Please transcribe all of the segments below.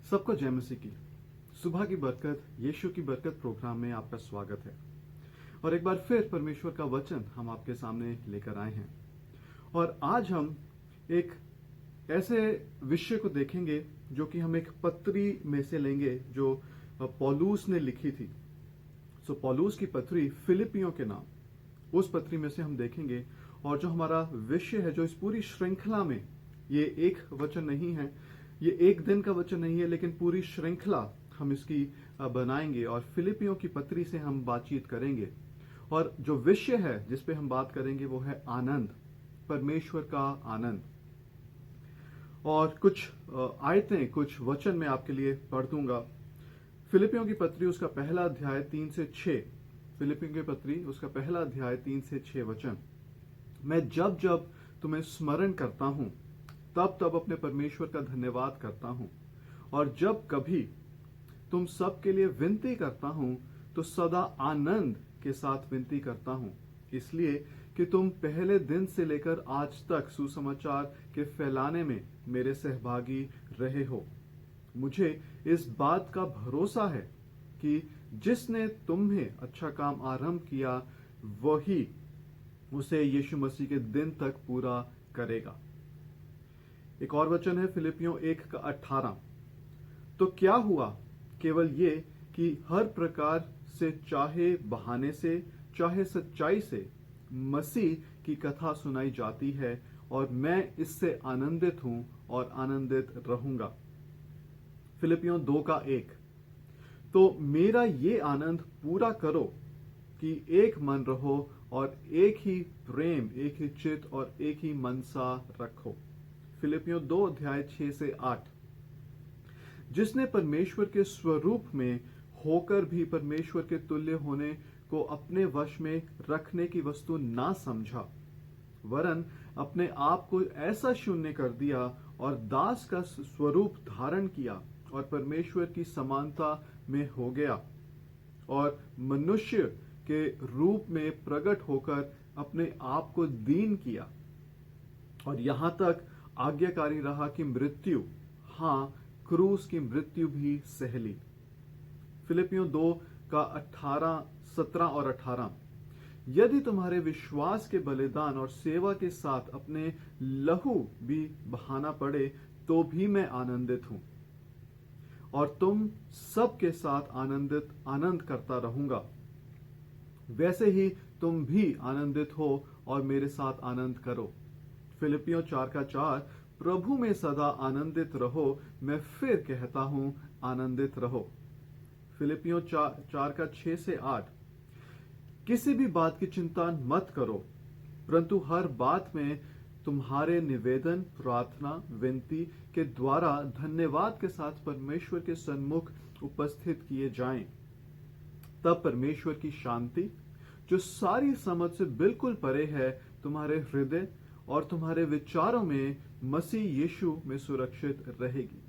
सबको जय मसीह की सुबह की बरकत, यीशु की बरकत प्रोग्राम में आपका स्वागत है। और एक बार फिर परमेश्वर का वचन हम आपके सामने लेकर आए हैं और आज हम एक ऐसे विषय को देखेंगे जो कि हम एक पत्री में से लेंगे जो पौलुस ने लिखी थी। सो पौलुस की पत्री फिलिपियों के नाम, उस पत्री में से हम देखेंगे। और जो हमारा विषय है, जो इस पूरी श्रृंखला में, ये एक वचन नहीं है, ये एक दिन का वचन नहीं है, लेकिन पूरी श्रृंखला हम इसकी बनाएंगे और फिलिपियों की पत्री से हम बातचीत करेंगे। और जो विषय है जिस पे हम बात करेंगे वो है आनंद, परमेश्वर का आनंद। और कुछ आयतें, कुछ वचन मैं आपके लिए पढ़ दूंगा। फिलिपियों की पत्री उसका पहला अध्याय 3 से 6, फिलिपियों की पत्री उसका पहला अध्याय 3 से 6 वचन। मैं जब जब तुम्हें स्मरण करता हूं तब तब अपने परमेश्वर का धन्यवाद करता हूं, और जब कभी तुम सब के लिए विनती करता हूं तो सदा आनंद के साथ विनती करता हूं, इसलिए कि तुम पहले दिन से लेकर आज तक सुसमाचार के फैलाने में मेरे सहभागी रहे हो। मुझे इस बात का भरोसा है कि जिसने तुम्हें अच्छा काम आरंभ किया वही उसे यीशु मसीह के दिन तक पूरा करेगा। एक और वचन है फिलिपियों 1 का 18। तो क्या हुआ केवल ये कि हर प्रकार से, चाहे बहाने से चाहे सच्चाई से, मसीह की कथा सुनाई जाती है और मैं इससे आनंदित हूं और आनंदित रहूंगा। फिलिपियों 2:1। तो मेरा ये आनंद पूरा करो कि एक मन रहो और एक ही प्रेम, एक ही चित्त और एक ही मनसा रखो। फिलिपियों 2:6-8। जिसने परमेश्वर के स्वरूप में होकर भी परमेश्वर के तुल्य होने को अपने वश में रखने की वस्तु ना समझा, वरन अपने आप को ऐसा शून्य कर दिया और दास का स्वरूप धारण किया और परमेश्वर की समानता में हो गया और मनुष्य के रूप में प्रकट होकर अपने आप को दीन किया और यहां तक आज्ञाकारी रहा कि मृत्यु, हाँ, क्रूस की मृत्यु भी सह ली। फिलिपियों 2:17 और 18। यदि तुम्हारे विश्वास के बलिदान और सेवा के साथ अपने लहू भी बहाना पड़े तो भी मैं आनंदित हूं और तुम सबके साथ आनंद करता रहूंगा। वैसे ही तुम भी आनंदित हो और मेरे साथ आनंद करो। फिलिपियों 4:4। प्रभु में सदा आनंदित रहो, मैं फिर कहता हूं आनंदित रहो। फिलिपियों 4:6-8। किसी भी बात की चिंता मत करो, परंतु हर बात में तुम्हारे निवेदन, प्रार्थना, विनती के द्वारा धन्यवाद के साथ परमेश्वर के सन्मुख उपस्थित किए जाएं। तब परमेश्वर की शांति, जो सारी समझ से बिल्कुल परे है, तुम्हारे हृदय और तुम्हारे विचारों में मसीह यीशु में सुरक्षित रहेगी।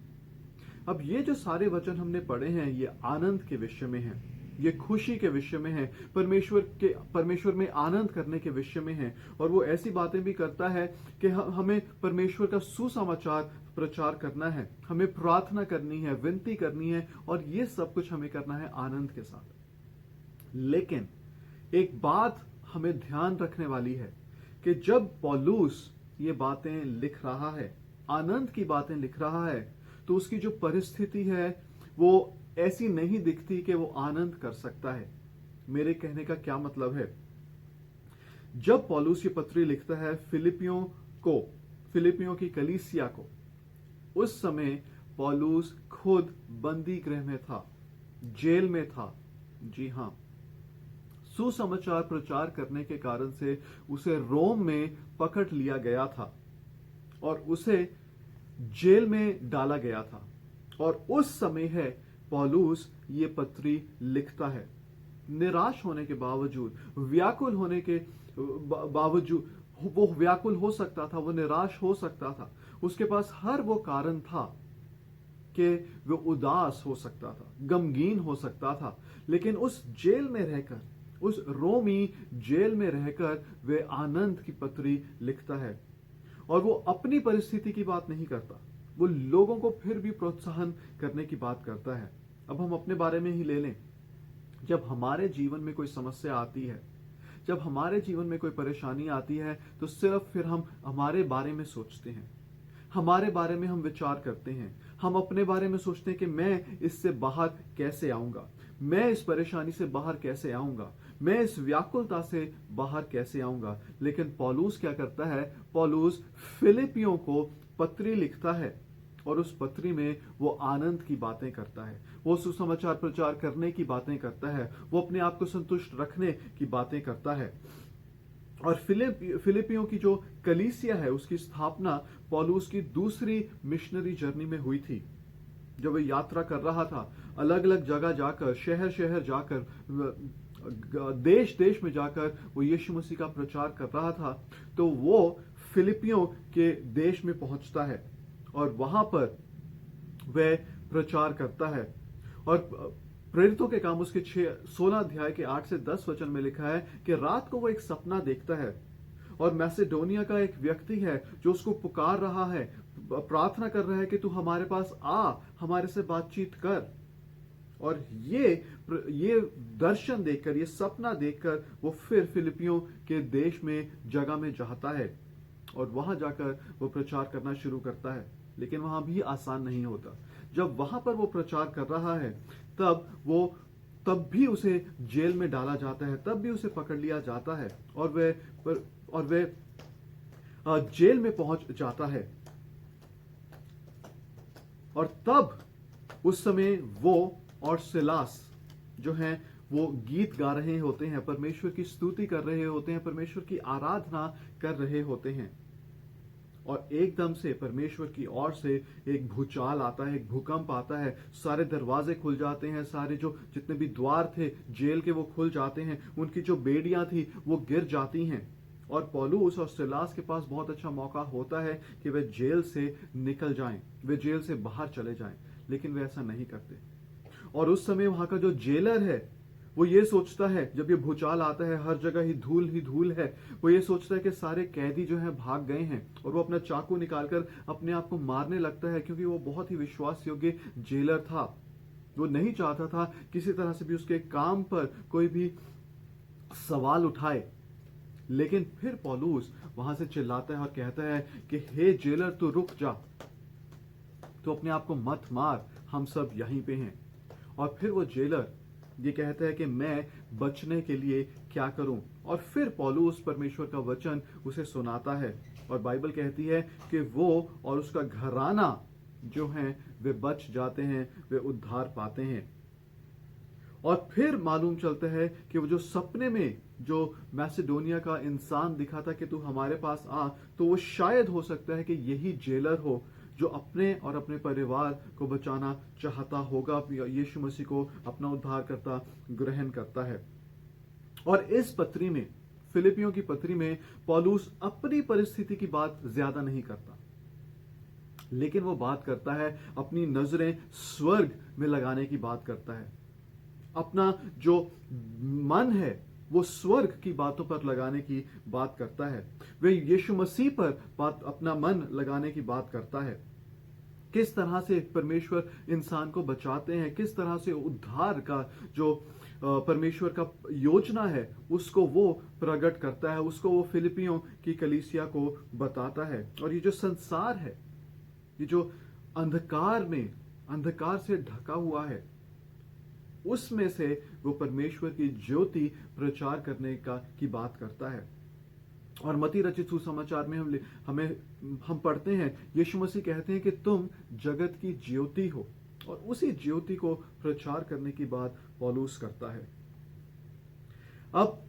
अब ये जो सारे वचन हमने पढ़े हैं, ये आनंद के विषय में हैं, ये खुशी के विषय में है, परमेश्वर में आनंद करने के विषय में है। और वो ऐसी बातें भी करता है कि हमें परमेश्वर का सुसमाचार प्रचार करना है, हमें प्रार्थना करनी है, विनती करनी है, और ये सब कुछ हमें करना है आनंद के साथ। लेकिन एक बात हमें ध्यान रखने वाली है कि जब पौलुस ये बातें लिख रहा है, आनंद की बातें लिख रहा है, तो उसकी जो परिस्थिति है वो ऐसी नहीं दिखती कि वो आनंद कर सकता है। मेरे कहने का क्या मतलब है? जब पौलुस ये पत्री लिखता है फिलिपियों की कलीसिया को, उस समय पौलुस खुद बंदी गृह में था, जेल में था। जी हां, सुसमाचार प्रचार करने के कारण से उसे रोम में पकड़ लिया गया था और उसे जेल में डाला गया था। और उस समय है पौलुस ये पत्री लिखता है। निराश होने के बावजूद, व्याकुल होने के बावजूद, वो व्याकुल हो सकता था, वो निराश हो सकता था, उसके पास हर वो कारण था कि वो उदास हो सकता था, गमगीन हो सकता था। लेकिन उस जेल में रहकर, उस रोमी जेल में रहकर वे आनंद की पत्री लिखता है। और वो अपनी परिस्थिति की बात नहीं करता, वो लोगों को फिर भी प्रोत्साहन करने की बात करता है। अब हम अपने बारे में ही ले लें। जब हमारे जीवन में कोई समस्या आती है, जब हमारे जीवन में कोई परेशानी आती है, तो सिर्फ फिर हम हमारे बारे में सोचते हैं, हमारे बारे में हम विचार करते हैं, हम अपने बारे में सोचते हैं कि मैं इससे बाहर कैसे आऊंगा, मैं इस परेशानी से बाहर कैसे आऊंगा, मैं इस व्याकुलता से बाहर कैसे आऊंगा। लेकिन पौलुस क्या करता है? पौलुस फिलिपियों को पत्री लिखता है और उस पत्री में वो आनंद की बातें करता है, वो सुसमाचार प्रचार करने की बातें करता है, वो अपने आप को संतुष्ट रखने की बातें करता है। और फिलिपियों की जो कलीसिया है, उसकी स्थापना पौलुस की दूसरी मिशनरी जर्नी में हुई थी। जब वो यात्रा कर रहा था, अलग अलग जगह जाकर, शहर शहर जाकर, देश देश में जाकर वो यीशु मसीह का प्रचार कर रहा था, तो वो फिलिपियों के देश में पहुंचता है और वहां पर वह प्रचार करता है। और प्रेरितों के काम उसके 16 अध्याय के 8 से 10 वचन में लिखा है कि रात को वो एक सपना देखता है और मैसेडोनिया का एक व्यक्ति है जो उसको पुकार रहा है, प्रार्थना कर रहा है कि तू हमारे पास आ, हमारे से बातचीत कर। और ये दर्शन देखकर, ये सपना देखकर वो फिर फिलिपियों के देश में जगह में जाता है और वहां जाकर वो प्रचार करना शुरू करता है। लेकिन वहां भी आसान नहीं होता। जब वहां पर वो प्रचार कर रहा है तब भी उसे जेल में डाला जाता है, तब भी उसे पकड़ लिया जाता है और वह जेल में पहुंच जाता है। और तब उस समय वो और सिलास जो हैं वो गीत गा रहे होते हैं, परमेश्वर की स्तुति कर रहे होते हैं, परमेश्वर की आराधना कर रहे होते हैं। और एकदम से परमेश्वर की ओर से एक भूचाल आता है, एक भूकंप आता है, सारे दरवाजे खुल जाते हैं, सारे जो जितने भी द्वार थे जेल के वो खुल जाते हैं, उनकी जो बेड़ियां थी वो गिर जाती हैं। और पौलुस और सिलास के पास बहुत अच्छा मौका होता है कि वे जेल से निकल जाएं, वे जेल से बाहर चले जाएं, लेकिन वे ऐसा नहीं करते। और उस समय वहां का जो जेलर है वो ये सोचता है, जब ये भूचाल आता है, हर जगह ही धूल है, वो ये सोचता है कि सारे कैदी जो हैं भाग गए हैं, और वो अपना चाकू निकालकर अपने आप को मारने लगता है, क्योंकि वो बहुत ही विश्वास योग्य जेलर था। वो नहीं चाहता था किसी तरह से भी उसके काम पर कोई भी सवाल उठाए। लेकिन फिर पौलुस वहां से चिल्लाता है और कहता है कि हे जेलर, तू रुक जा, तो अपने आप को मत मार, हम सब यहीं पे हैं। और फिर वो जेलर ये कहता है कि मैं बचने के लिए क्या करूं। और फिर पौलुस परमेश्वर का वचन उसे सुनाता है, और बाइबल कहती है कि वो और उसका घराना जो है वे बच जाते हैं, वे उद्धार पाते हैं। और फिर मालूम चलता है कि वो जो सपने में जो मैसेडोनिया का इंसान दिखा था कि तू हमारे पास आ, तो वो शायद हो सकता है कि यही जेलर हो जो अपने और अपने परिवार को बचाना चाहता होगा, यीशु मसीह को अपना उद्धारकर्ता ग्रहण करता है। और इस पत्री में, फिलिपियों की पत्री में, पौलुस अपनी परिस्थिति की बात ज्यादा नहीं करता, लेकिन वो बात करता है, अपनी नजरें स्वर्ग में लगाने की बात करता है। अपना जो मन है वो स्वर्ग की बातों पर लगाने की बात करता है। वे यीशु मसीह पर अपना मन लगाने की बात करता है। किस तरह से परमेश्वर इंसान को बचाते हैं, किस तरह से उद्धार का जो परमेश्वर का योजना है उसको वो प्रकट करता है, उसको वो फिलिपियों की कलीसिया को बताता है। और ये जो संसार है, ये जो अंधकार से ढका हुआ है, उसमें से वो परमेश्वर की ज्योति प्रचार करने की बात करता है। और मत्ती रचित सुसमाचार में हम पढ़ते हैं, यीशु मसीह कहते हैं कि तुम जगत की ज्योति हो, और उसी ज्योति को प्रचार करने की बात पौलुस करता है। अब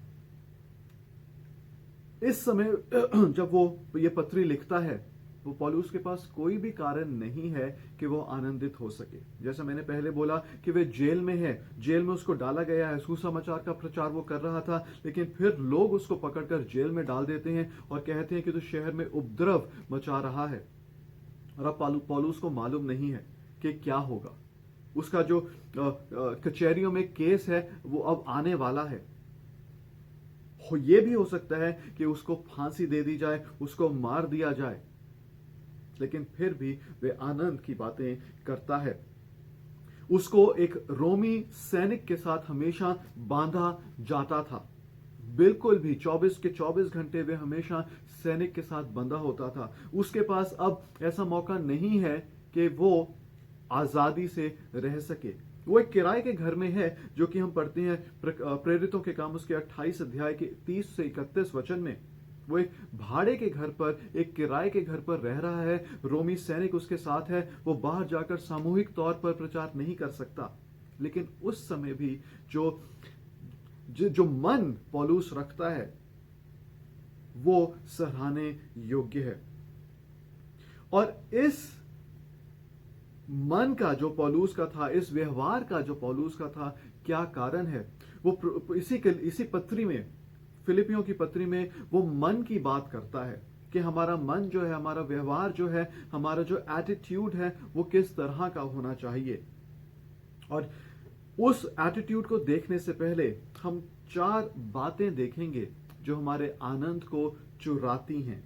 इस समय जब वो ये पत्री लिखता है, वो पौलुस के पास कोई भी कारण नहीं है कि वो आनंदित हो सके। जैसा मैंने पहले बोला कि वे जेल में है, जेल में उसको डाला गया है, सुसमाचार का प्रचार वो कर रहा था, लेकिन फिर लोग उसको पकड़कर जेल में डाल देते हैं और कहते हैं कि तो शहर में उपद्रव मचा रहा है। और अब पौलुस को मालूम नहीं है कि क्या होगा। उसका जो कचहरियों में केस है वो अब आने वाला है। ये भी हो सकता है कि उसको फांसी दे दी जाए, उसको मार दिया जाए, लेकिन फिर भी वे आनंद की बातें करता है। उसको एक रोमी सैनिक के साथ हमेशा बांधा जाता था, बिल्कुल भी 24 के 24 घंटे वे हमेशा सैनिक के साथ बंधा होता था। उसके पास अब ऐसा मौका नहीं है कि वो आजादी से रह सके। वो एक किराए के घर में है, जो कि हम पढ़ते हैं प्रेरितों के काम उसके 28 अध्याय के 30 से 31 वचन में। वो एक भाड़े के घर पर, एक किराए के घर पर रह रहा है, रोमी सैनिक उसके साथ है। वो बाहर जाकर सामूहिक तौर पर प्रचार नहीं कर सकता, लेकिन उस समय भी जो मन पौलुस रखता है वो सराहने योग्य है। और इस मन का जो पौलुस का था, इस व्यवहार का जो पौलुस का था, क्या कारण है? वो इसी पत्री में, फिलिपियों की पत्री में वो मन की बात करता है कि हमारा मन जो है, हमारा व्यवहार जो है, हमारा जो एटीट्यूड है वो किस तरह का होना चाहिए। और उस एटीट्यूड को देखने से पहले हम 4 बातें देखेंगे जो हमारे आनंद को चुराती हैं।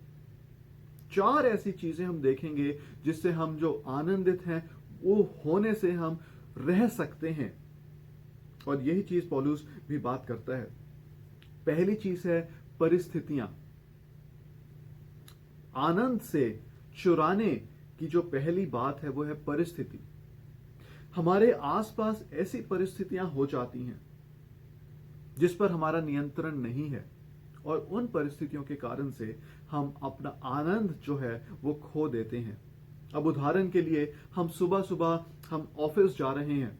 4 ऐसी चीजें हम देखेंगे जिससे हम जो आनंदित हैं वो होने से हम रह सकते हैं। और यही चीज पौलुस भी बात करता है। पहली चीज है परिस्थितियां। आनंद से चुराने की जो पहली बात है वो है परिस्थिति। हमारे आसपास ऐसी परिस्थितियां हो जाती हैं जिस पर हमारा नियंत्रण नहीं है, और उन परिस्थितियों के कारण से हम अपना आनंद जो है वो खो देते हैं। अब उदाहरण के लिए, हम सुबह सुबह हम ऑफिस जा रहे हैं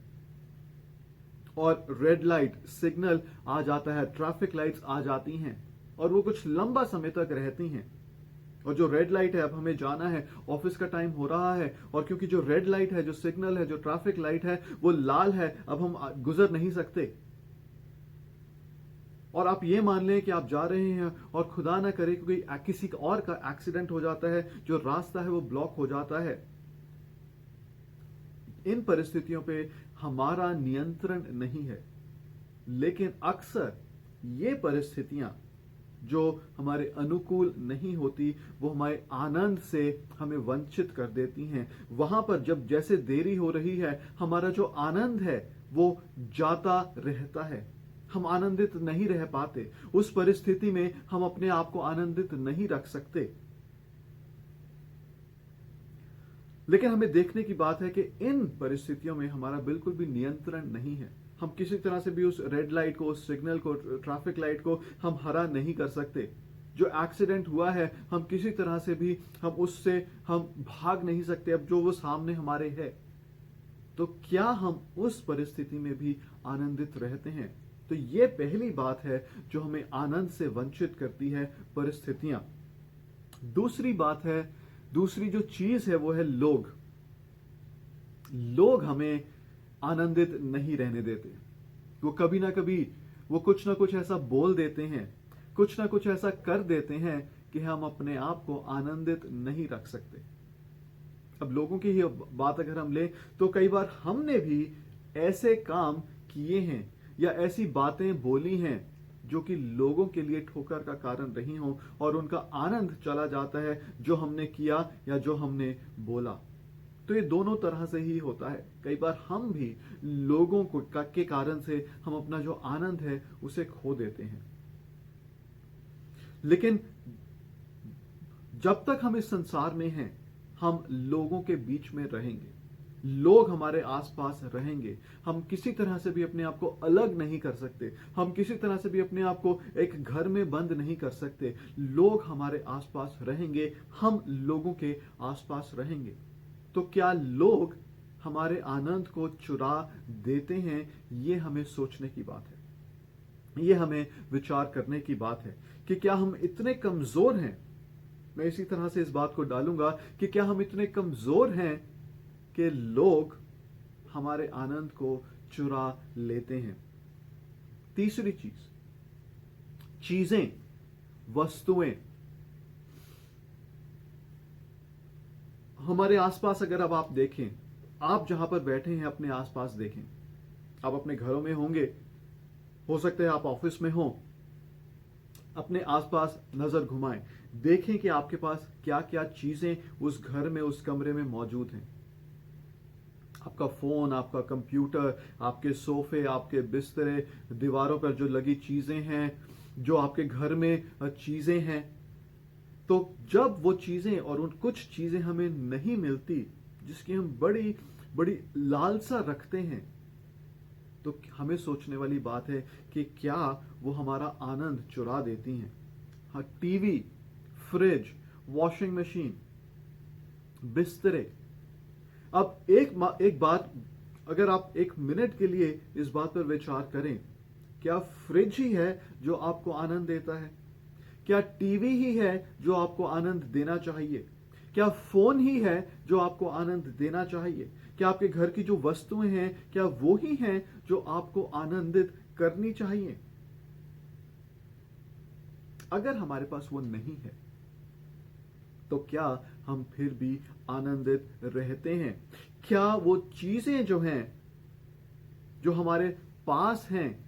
और रेड लाइट सिग्नल आ जाता है, ट्रैफिक लाइट्स आ जाती हैं और वो कुछ लंबा समय तक रहती हैं। और जो रेड लाइट है, अब हमें जाना है, ऑफिस का टाइम हो रहा है, और क्योंकि जो रेड लाइट है, जो सिग्नल है, जो ट्रैफिक लाइट है, वो लाल है, अब हम गुजर नहीं सकते। और आप ये मान लें कि आप जा रहे हैं और खुदा ना करे कोई किसी और का एक्सीडेंट हो जाता है, जो रास्ता है वो ब्लॉक हो जाता है। इन परिस्थितियों पे हमारा नियंत्रण नहीं है, लेकिन अक्सर ये परिस्थितियां जो हमारे अनुकूल नहीं होती, वो हमारे आनंद से हमें वंचित कर देती हैं। वहां पर जब जैसे देरी हो रही है, हमारा जो आनंद है वो जाता रहता है, हम आनंदित नहीं रह पाते। उस परिस्थिति में हम अपने आप को आनंदित नहीं रख सकते। लेकिन हमें देखने की बात है कि इन परिस्थितियों में हमारा बिल्कुल भी नियंत्रण नहीं है। हम किसी तरह से भी उस रेड लाइट को, उस सिग्नल को, ट्रैफिक लाइट को हम हरा नहीं कर सकते। जो एक्सीडेंट हुआ है, हम किसी तरह से भी उससे हम भाग नहीं सकते, अब जो वो सामने हमारे है। तो क्या हम उस परिस्थिति में भी आनंदित रहते हैं? तो ये पहली बात है जो हमें आनंद से वंचित करती है, परिस्थितियां। दूसरी बात है, दूसरी जो चीज है वो है लोग। लोग हमें आनंदित नहीं रहने देते। वो कभी ना कभी वो कुछ ना कुछ ऐसा बोल देते हैं, कुछ ना कुछ ऐसा कर देते हैं कि हम अपने आप को आनंदित नहीं रख सकते। अब लोगों की ही बात अगर हम लें, तो कई बार हमने भी ऐसे काम किए हैं या ऐसी बातें बोली हैं जो कि लोगों के लिए ठोकर का कारण रही हो, और उनका आनंद चला जाता है जो हमने किया या जो हमने बोला। तो ये दोनों तरह से ही होता है। कई बार हम भी लोगों को के कारण से हम अपना जो आनंद है उसे खो देते हैं। लेकिन जब तक हम इस संसार में हैं, हम लोगों के बीच में रहेंगे, लोग हमारे आसपास रहेंगे। हम किसी तरह से भी अपने आप को अलग नहीं कर सकते, हम किसी तरह से भी अपने आप को एक घर में बंद नहीं कर सकते। लोग हमारे आसपास रहेंगे, हम लोगों के आसपास रहेंगे। तो क्या लोग हमारे आनंद को चुरा देते हैं? ये हमें सोचने की बात है, ये हमें विचार करने की बात है कि क्या हम इतने कमजोर हैं। मैं इसी तरह से इस बात को डालूंगा कि क्या हम इतने कमजोर हैं कि लोग हमारे आनंद को चुरा लेते हैं। तीसरी चीज, चीजें, वस्तुएं। हमारे आसपास अगर अब आप देखें, आप जहां पर बैठे हैं अपने आसपास देखें। आप अपने घरों में होंगे, हो सकता है आप ऑफिस में हो। अपने आसपास नजर घुमाएं, देखें कि आपके पास क्या क्या चीजें उस घर में, उस कमरे में मौजूद हैं। आपका फोन, आपका कंप्यूटर, आपके सोफे, आपके बिस्तरे, दीवारों पर जो लगी चीजें हैं, जो आपके घर में चीजें हैं। तो जब वो चीजें और उन कुछ चीजें हमें नहीं मिलती जिसकी हम बड़ी बड़ी लालसा रखते हैं, तो हमें सोचने वाली बात है कि क्या वो हमारा आनंद चुरा देती हैं। हाँ, टीवी, फ्रिज, वॉशिंग मशीन, बिस्तरे। अब एक बात, अगर आप एक मिनट के लिए इस बात पर विचार करें, क्या फ्रिज ही है जो आपको आनंद देता है? क्या टीवी ही है जो आपको आनंद देना चाहिए? क्या फोन ही है जो आपको आनंद देना चाहिए? क्या आपके घर की जो वस्तुएं हैं, क्या वो ही हैं जो आपको आनंदित करनी चाहिए? अगर हमारे पास वो नहीं है, तो क्या हम फिर भी आनंदित रहते हैं? क्या वो चीजें जो हैं, जो हमारे पास हैं,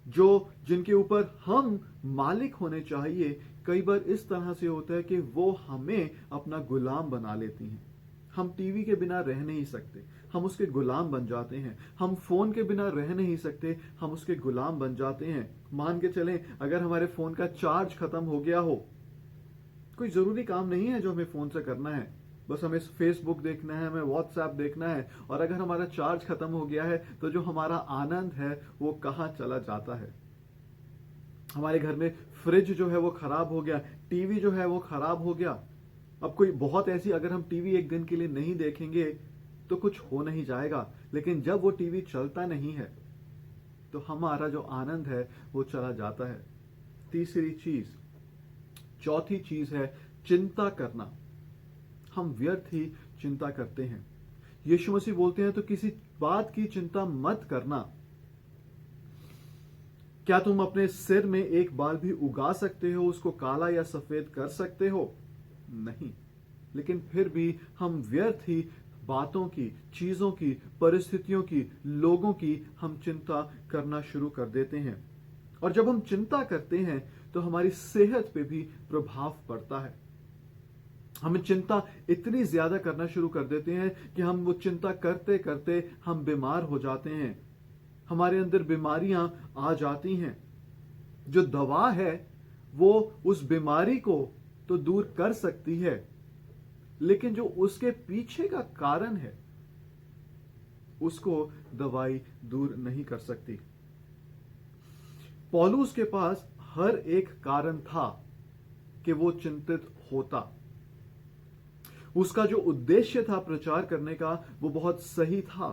जिनके ऊपर हम मालिक होने चाहिए, कई बार इस तरह से होता है कि वो हमें अपना गुलाम बना लेती हैं। हम टीवी के बिना रह नहीं सकते, हम उसके गुलाम बन जाते हैं। हम फोन के बिना रह नहीं सकते, हम उसके गुलाम बन जाते हैं। मान के चलें, अगर हमारे फोन का चार्ज खत्म हो गया हो, कोई जरूरी काम नहीं है जो हमें फोन से करना है, बस हमें फेसबुक देखना है, हमें व्हाट्सएप देखना है, और अगर हमारा चार्ज खत्म हो गया है तो जो हमारा आनंद है वो कहाँ चला जाता है। हमारे घर में फ्रिज जो है वो खराब हो गया, टीवी जो है वो खराब हो गया। अब कोई बहुत ऐसी, अगर हम टीवी एक दिन के लिए नहीं देखेंगे तो कुछ हो नहीं जाएगा, लेकिन जब वो टीवी चलता नहीं है तो हमारा जो आनंद है वो चला जाता है। तीसरी चीज, चौथी चीज है चिंता करना। हम व्यर्थ ही चिंता करते हैं। यीशु मसीह बोलते हैं तो किसी बात की चिंता मत करना। क्या तुम अपने सिर में एक बाल भी उगा सकते हो, उसको काला या सफेद कर सकते हो? नहीं। लेकिन फिर भी हम व्यर्थ ही बातों की, चीजों की, परिस्थितियों की, लोगों की हम चिंता करना शुरू कर देते हैं। और जब हम चिंता करते हैं तो हमारी सेहत पे भी प्रभाव पड़ता है। हम चिंता इतनी ज्यादा करना शुरू कर देते हैं कि हम वो चिंता करते करते हम बीमार हो जाते हैं। हमारे अंदर बीमारियां आ जाती हैं। जो दवा है वो उस बीमारी को तो दूर कर सकती है, लेकिन जो उसके पीछे का कारण है उसको दवाई दूर नहीं कर सकती। पौलुस के पास हर एक कारण था कि वो चिंतित होता। उसका जो उद्देश्य था प्रचार करने का वो बहुत सही था।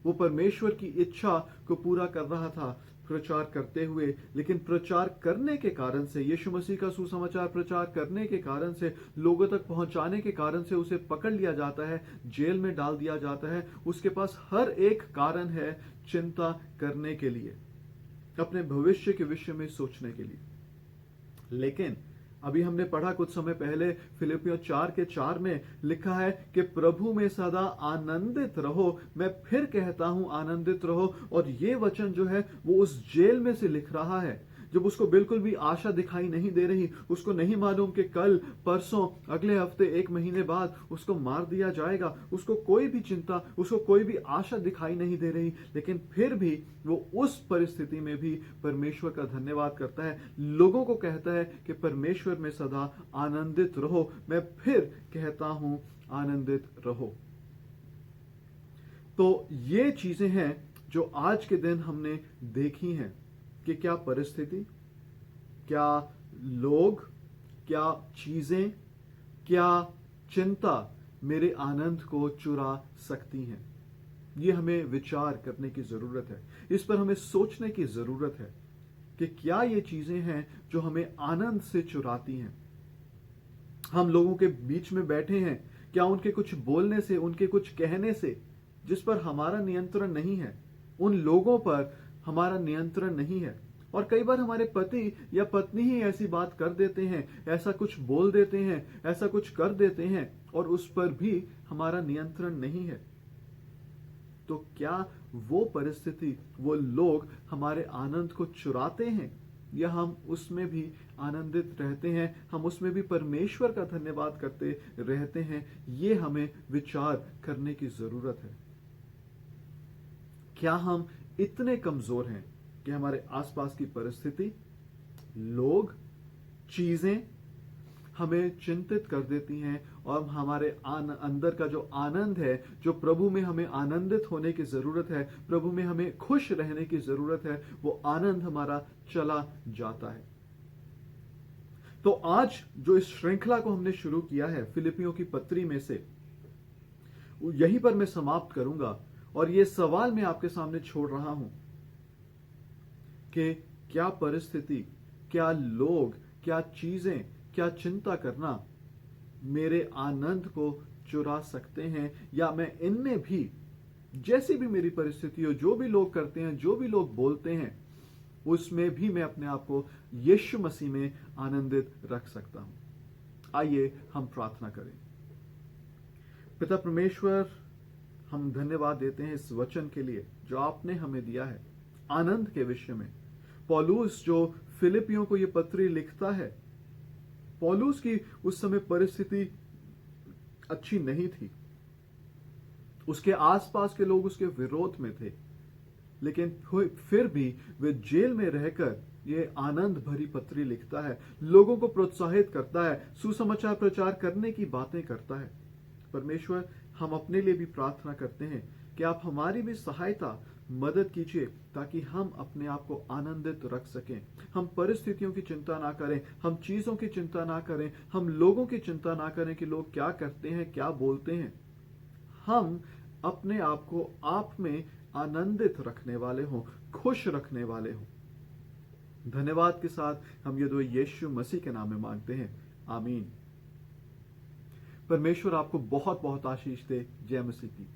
वो परमेश्वर की इच्छा को पूरा कर रहा था प्रचार करते हुए, लेकिन प्रचार करने के कारण से, यीशु मसीह का सुसमाचार प्रचार करने के कारण से, लोगों तक पहुंचाने के कारण से उसे पकड़ लिया जाता है, जेल में डाल दिया जाता है। उसके पास हर एक कारण है चिंता करने के लिए, अपने भविष्य के विषय में सोचने के लिए। लेकिन अभी हमने पढ़ा कुछ समय पहले फिलिपियों 4:4 में लिखा है कि प्रभु में सदा आनंदित रहो। मैं फिर कहता हूं आनंदित रहो। और ये वचन जो है वो उस जेल में से लिख रहा है, जब उसको बिल्कुल भी आशा दिखाई नहीं दे रही। उसको नहीं मालूम कि कल, परसों, अगले हफ्ते, एक महीने बाद उसको मार दिया जाएगा। उसको कोई भी चिंता, उसको कोई भी आशा दिखाई नहीं दे रही, लेकिन फिर भी वो उस परिस्थिति में भी परमेश्वर का धन्यवाद करता है। लोगों को कहता है कि परमेश्वर में सदा आनंदित रहो। मैं फिर कहता हूं आनंदित रहो। तो ये चीजें हैं जो आज के दिन हमने देखी हैं कि क्या परिस्थिति, क्या लोग, क्या चीजें, क्या चिंता मेरे आनंद को चुरा सकती हैं। ये हमें विचार करने की जरूरत है। इस पर हमें सोचने की जरूरत है कि क्या ये चीजें हैं जो हमें आनंद से चुराती हैं। हम लोगों के बीच में बैठे हैं, क्या उनके कुछ बोलने से, उनके कुछ कहने से, जिस पर हमारा नियंत्रण नहीं है, उन लोगों पर हमारा नियंत्रण नहीं है। और कई बार हमारे पति या पत्नी ही ऐसी बात कर देते हैं, ऐसा कुछ बोल देते हैं, ऐसा कुछ कर देते हैं, और उस पर भी हमारा नियंत्रण नहीं है। तो क्या वो परिस्थिति, वो लोग हमारे आनंद को चुराते हैं, या हम उसमें भी आनंदित रहते हैं, हम उसमें भी परमेश्वर का धन्यवाद करते रहते हैं? ये हमें विचार करने की जरूरत है। क्या हम इतने कमजोर हैं कि हमारे आसपास की परिस्थिति, लोग, चीजें हमें चिंतित कर देती हैं, और हमारे अंदर का जो आनंद है, जो प्रभु में हमें आनंदित होने की जरूरत है, प्रभु में हमें खुश रहने की जरूरत है, वो आनंद हमारा चला जाता है? तो आज जो इस श्रृंखला को हमने शुरू किया है फिलिपियों की पत्री में से, यहीं पर मैं समाप्त करूंगा। और ये सवाल मैं आपके सामने छोड़ रहा हूं कि क्या परिस्थिति, क्या लोग, क्या चीजें, क्या चिंता करना मेरे आनंद को चुरा सकते हैं, या मैं इनमें भी, जैसी भी मेरी परिस्थिति हो, जो भी लोग करते हैं, जो भी लोग बोलते हैं, उसमें भी मैं अपने आप को यीशु मसीह में आनंदित रख सकता हूं। आइए हम प्रार्थना करें। पिता परमेश्वर, हम धन्यवाद देते हैं इस वचन के लिए जो आपने हमें दिया है आनंद के विषय में। पौलुस जो फिलिपियों को ये पत्री लिखता है, पौलुस की उस समय परिस्थिति अच्छी नहीं थी। उसके आसपास के लोग उसके विरोध में थे, लेकिन फिर भी वे जेल में रहकर ये आनंद भरी पत्री लिखता है, लोगों को प्रोत्साहित करता है, सुसमाचार प्रचार करने की बातें करता है। परमेश्वर, हम अपने लिए भी प्रार्थना करते हैं कि आप हमारी भी सहायता, मदद कीजिए, ताकि हम अपने आप को आनंदित रख सकें। हम परिस्थितियों की चिंता ना करें, हम चीजों की चिंता ना करें, हम लोगों की चिंता ना करें कि लोग क्या करते हैं, क्या बोलते हैं। हम अपने आप को आप में आनंदित रखने वाले हों, खुश रखने वाले हों। धन्यवाद के साथ हम ये दुआ यीशु मसीह के नाम में मांगते हैं, आमीन। परमेश्वर आपको बहुत बहुत आशीष दे। जय मसीह की।